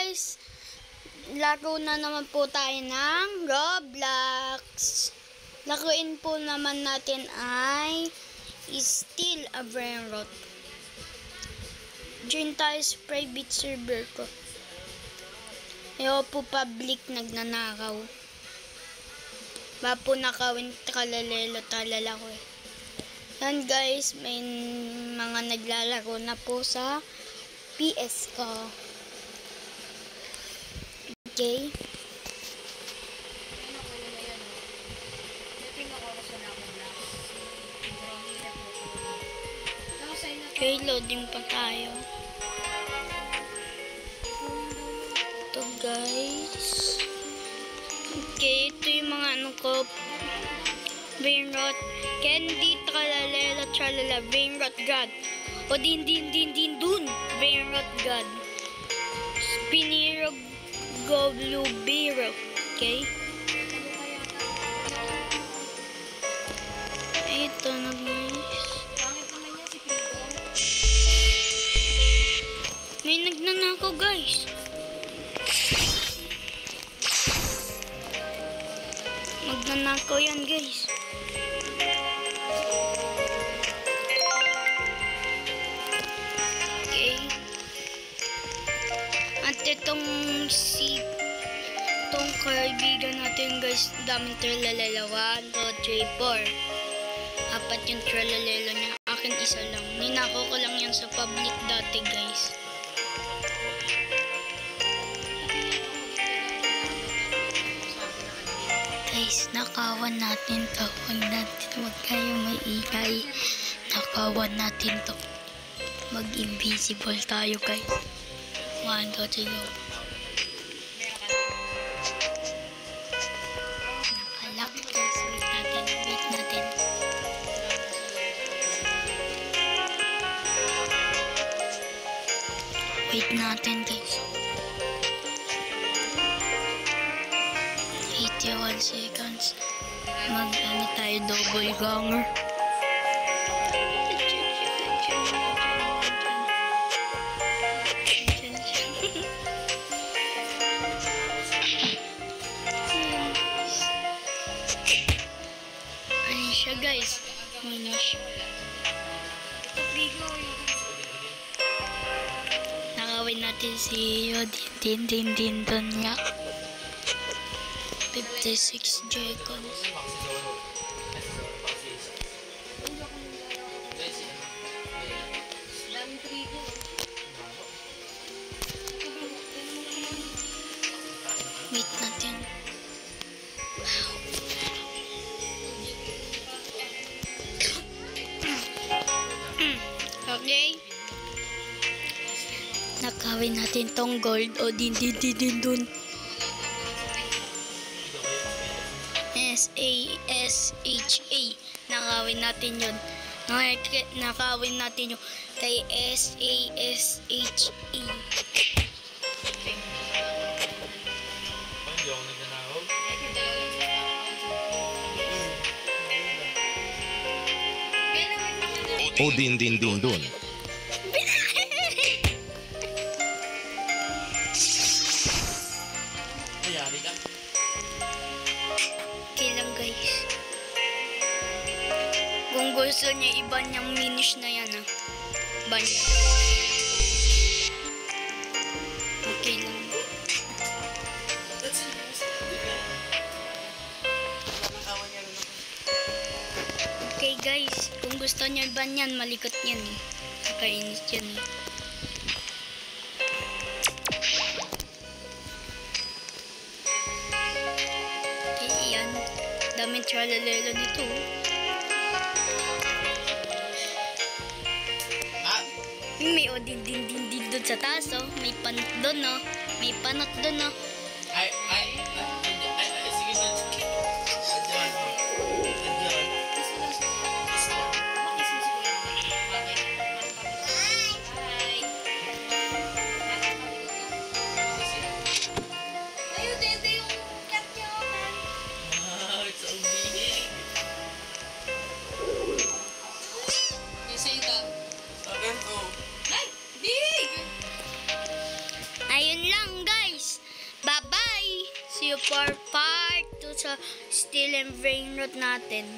guys, laro na naman po tayo ng Roblox. Laruin po naman natin ay Steal a Brainrot. Join tayo sa private server ko. Ayaw po public, nagnanakaw. Ba po nakawin, tralalelo talala ko eh. Yan guys, may mga naglalaro na po sa PS ko. Okay. Okay, loading pa tayo. Ito guys. Okay, ito yung mga ano ko. Brainrot, Candy, Tralalelo, Tralala, Brainrot God. O din dun. Brainrot God. Spiniro, Goblu, Biro. Okay? Ito na guys. May nagnanakaw guys. Magnanakaw yan guys. Okay. At itong itong kaibigan natin guys, daming tralalala. 1, 2, 3, 4. Apat yung tralalala niya. Akin isa lang. Ninako ko lang yan sa public dati guys. Guys, nakawan natin to. Huwag kayo maingay. Nakawan natin to. Mag-invisible tayo guys. 1, 2, 3, go. Nakalak guys. Wait natin. Wait natin guys. 81 seconds. Mag-ano tayo, double ganger. Ayun siya guys. Finish. Nakawin natin si Din Don nga. 56 seconds. Wait natin. Okay. Nakawin natin tong gold o din dun. SASHA. Nakawin natin yun. Nakawin natin yun kay SASHA. O din dun. Okay lang guys. Kung gusto niya iba niyang finish na yan Iba niya. Okay lang. Okay guys, kung gusto niya iba niyan, malikot yan Nakainis yan Okay, yan. Daming tralalelo nito. May din dun sa taas May panot dun May panot dun sige dun. Ayun lang guys. Bye-bye. See you for part 2 sa Steel and Brain Rot natin.